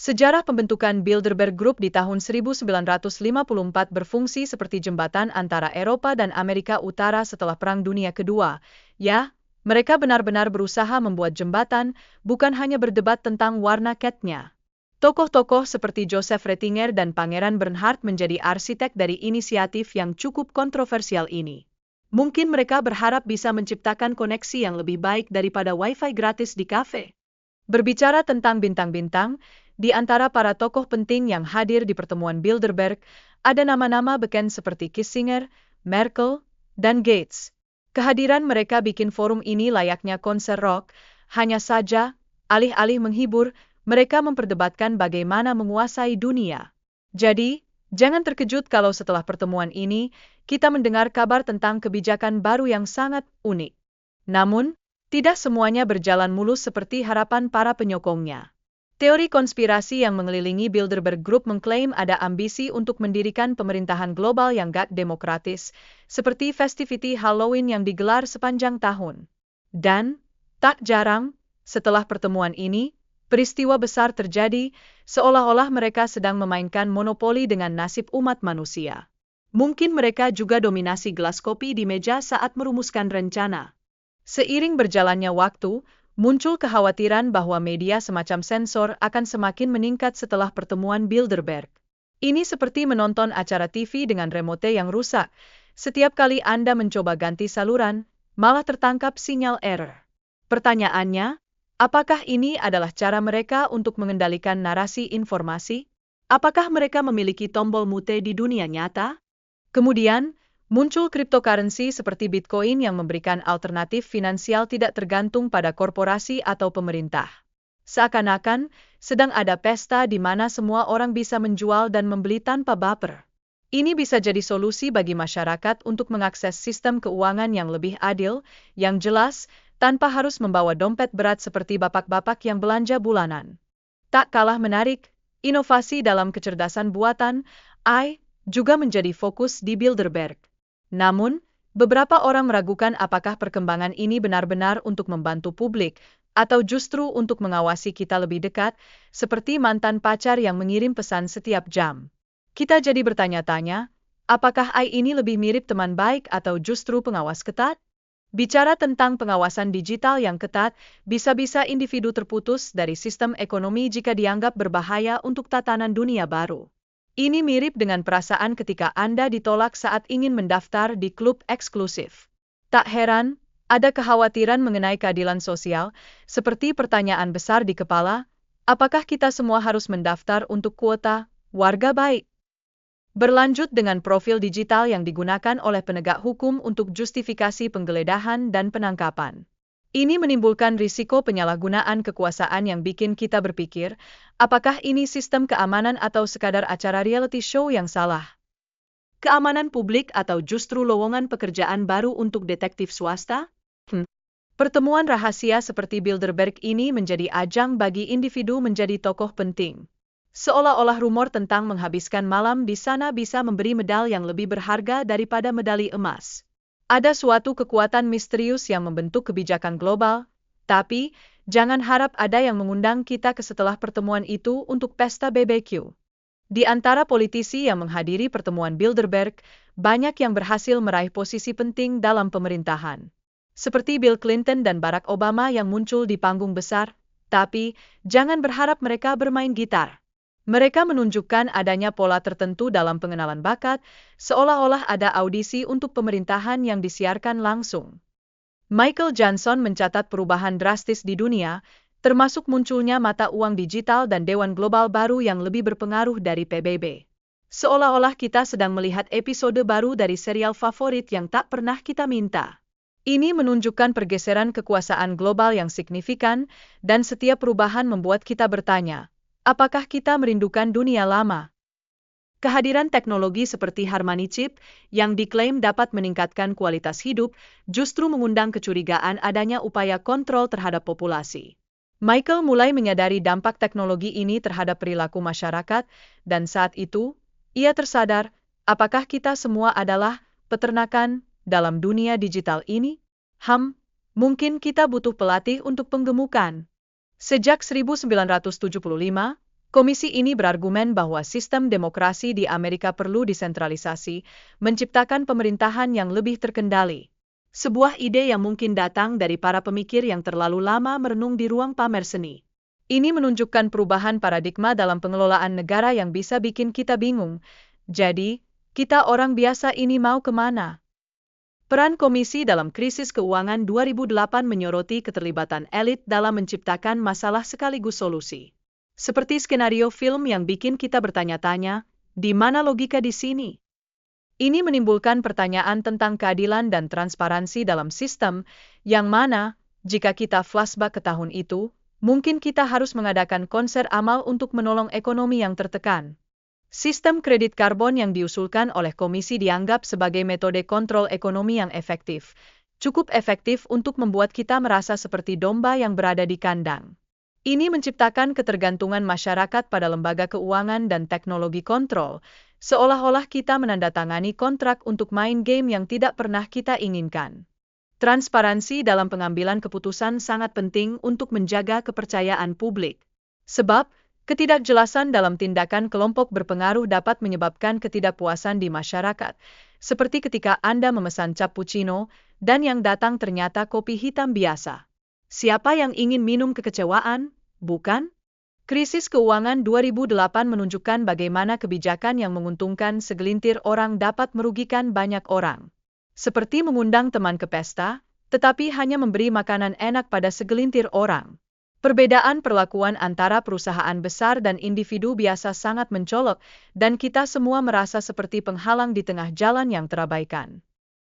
Sejarah pembentukan Bilderberg Group di tahun 1954 berfungsi seperti jembatan antara Eropa dan Amerika Utara setelah Perang Dunia Kedua. Ya, mereka benar-benar berusaha membuat jembatan, bukan hanya berdebat tentang warna catnya. Tokoh-tokoh seperti Joseph Ratzinger dan Pangeran Bernhard menjadi arsitek dari inisiatif yang cukup kontroversial ini. Mungkin mereka berharap bisa menciptakan koneksi yang lebih baik daripada Wi-Fi gratis di kafe. Berbicara tentang bintang-bintang, di antara para tokoh penting yang hadir di pertemuan Bilderberg, ada nama-nama beken seperti Kissinger, Merkel, dan Gates. Kehadiran mereka bikin forum ini layaknya konser rock, hanya saja, alih-alih menghibur, mereka memperdebatkan bagaimana menguasai dunia. Jadi, jangan terkejut kalau setelah pertemuan ini, kita mendengar kabar tentang kebijakan baru yang sangat unik. Namun, tidak semuanya berjalan mulus seperti harapan para penyokongnya. Teori konspirasi yang mengelilingi Bilderberg Group mengklaim ada ambisi untuk mendirikan pemerintahan global yang gak demokratis, seperti festivity Halloween yang digelar sepanjang tahun. Dan, tak jarang, setelah pertemuan ini, peristiwa besar terjadi, seolah-olah mereka sedang memainkan monopoli dengan nasib umat manusia. Mungkin mereka juga dominasi gelas kopi di meja saat merumuskan rencana. Seiring berjalannya waktu, muncul kekhawatiran bahwa media semacam sensor akan semakin meningkat setelah pertemuan Bilderberg. Ini seperti menonton acara TV dengan remote yang rusak. Setiap kali Anda mencoba ganti saluran, malah tertangkap sinyal error. Pertanyaannya, apakah ini adalah cara mereka untuk mengendalikan narasi informasi? Apakah mereka memiliki tombol mute di dunia nyata? Kemudian, muncul cryptocurrency seperti Bitcoin yang memberikan alternatif finansial tidak tergantung pada korporasi atau pemerintah. Seakan-akan, sedang ada pesta di mana semua orang bisa menjual dan membeli tanpa baper. Ini bisa jadi solusi bagi masyarakat untuk mengakses sistem keuangan yang lebih adil, yang jelas, tanpa harus membawa dompet berat seperti bapak-bapak yang belanja bulanan. Tak kalah menarik, inovasi dalam kecerdasan buatan, AI, juga menjadi fokus di Bilderberg. Namun, beberapa orang meragukan apakah perkembangan ini benar-benar untuk membantu publik, atau justru untuk mengawasi kita lebih dekat, seperti mantan pacar yang mengirim pesan setiap jam. Kita jadi bertanya-tanya, apakah AI ini lebih mirip teman baik atau justru pengawas ketat? Bicara tentang pengawasan digital yang ketat, bisa-bisa individu terputus dari sistem ekonomi jika dianggap berbahaya untuk tatanan dunia baru. Ini mirip dengan perasaan ketika Anda ditolak saat ingin mendaftar di klub eksklusif. Tak heran, ada kekhawatiran mengenai keadilan sosial, seperti pertanyaan besar di kepala, apakah kita semua harus mendaftar untuk kuota warga baik? Berlanjut dengan profil digital yang digunakan oleh penegak hukum untuk justifikasi penggeledahan dan penangkapan. Ini menimbulkan risiko penyalahgunaan kekuasaan yang bikin kita berpikir, apakah ini sistem keamanan atau sekadar acara reality show yang salah? Keamanan publik atau justru lowongan pekerjaan baru untuk detektif swasta? Pertemuan rahasia seperti Bilderberg ini menjadi ajang bagi individu menjadi tokoh penting. Seolah-olah rumor tentang menghabiskan malam di sana bisa memberi medal yang lebih berharga daripada medali emas. Ada suatu kekuatan misterius yang membentuk kebijakan global, tapi jangan harap ada yang mengundang kita ke setelah pertemuan itu untuk pesta BBQ. Di antara politisi yang menghadiri pertemuan Bilderberg, banyak yang berhasil meraih posisi penting dalam pemerintahan. Seperti Bill Clinton dan Barack Obama yang muncul di panggung besar, tapi jangan berharap mereka bermain gitar. Mereka menunjukkan adanya pola tertentu dalam pengenalan bakat, seolah-olah ada audisi untuk pemerintahan yang disiarkan langsung. Michael Johnson mencatat perubahan drastis di dunia, termasuk munculnya mata uang digital dan dewan global baru yang lebih berpengaruh dari PBB. Seolah-olah kita sedang melihat episode baru dari serial favorit yang tak pernah kita minta. Ini menunjukkan pergeseran kekuasaan global yang signifikan, dan setiap perubahan membuat kita bertanya, apakah kita merindukan dunia lama? Kehadiran teknologi seperti Harmony Chip, yang diklaim dapat meningkatkan kualitas hidup, justru mengundang kecurigaan adanya upaya kontrol terhadap populasi. Michael mulai menyadari dampak teknologi ini terhadap perilaku masyarakat, dan saat itu, ia tersadar, apakah kita semua adalah peternakan dalam dunia digital ini? Mungkin kita butuh pelatih untuk penggemukan. Sejak 1975, Komisi ini berargumen bahwa sistem demokrasi di Amerika perlu desentralisasi, menciptakan pemerintahan yang lebih terkendali. Sebuah ide yang mungkin datang dari para pemikir yang terlalu lama merenung di ruang pamer seni. Ini menunjukkan perubahan paradigma dalam pengelolaan negara yang bisa bikin kita bingung. Jadi, kita orang biasa ini mau kemana? Peran komisi dalam krisis keuangan 2008 menyoroti keterlibatan elit dalam menciptakan masalah sekaligus solusi. Seperti skenario film yang bikin kita bertanya-tanya, di mana logika di sini? Ini menimbulkan pertanyaan tentang keadilan dan transparansi dalam sistem, yang mana, jika kita flashback ke tahun itu, mungkin kita harus mengadakan konser amal untuk menolong ekonomi yang tertekan. Sistem kredit karbon yang diusulkan oleh komisi dianggap sebagai metode kontrol ekonomi yang efektif, cukup efektif untuk membuat kita merasa seperti domba yang berada di kandang. Ini menciptakan ketergantungan masyarakat pada lembaga keuangan dan teknologi kontrol, seolah-olah kita menandatangani kontrak untuk main game yang tidak pernah kita inginkan. Transparansi dalam pengambilan keputusan sangat penting untuk menjaga kepercayaan publik. Sebab, ketidakjelasan dalam tindakan kelompok berpengaruh dapat menyebabkan ketidakpuasan di masyarakat, seperti ketika Anda memesan cappuccino dan yang datang ternyata kopi hitam biasa. Siapa yang ingin minum kekecewaan, bukan? Krisis keuangan 2008 menunjukkan bagaimana kebijakan yang menguntungkan segelintir orang dapat merugikan banyak orang. Seperti mengundang teman ke pesta, tetapi hanya memberi makanan enak pada segelintir orang. Perbedaan perlakuan antara perusahaan besar dan individu biasa sangat mencolok, dan kita semua merasa seperti penghalang di tengah jalan yang terabaikan.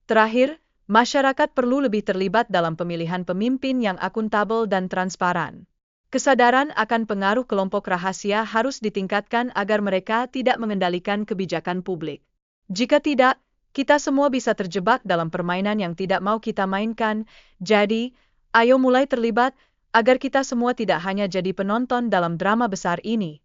Terakhir, masyarakat perlu lebih terlibat dalam pemilihan pemimpin yang akuntabel dan transparan. Kesadaran akan pengaruh kelompok rahasia harus ditingkatkan agar mereka tidak mengendalikan kebijakan publik. Jika tidak, kita semua bisa terjebak dalam permainan yang tidak mau kita mainkan. Jadi, ayo mulai terlibat, agar kita semua tidak hanya jadi penonton dalam drama besar ini.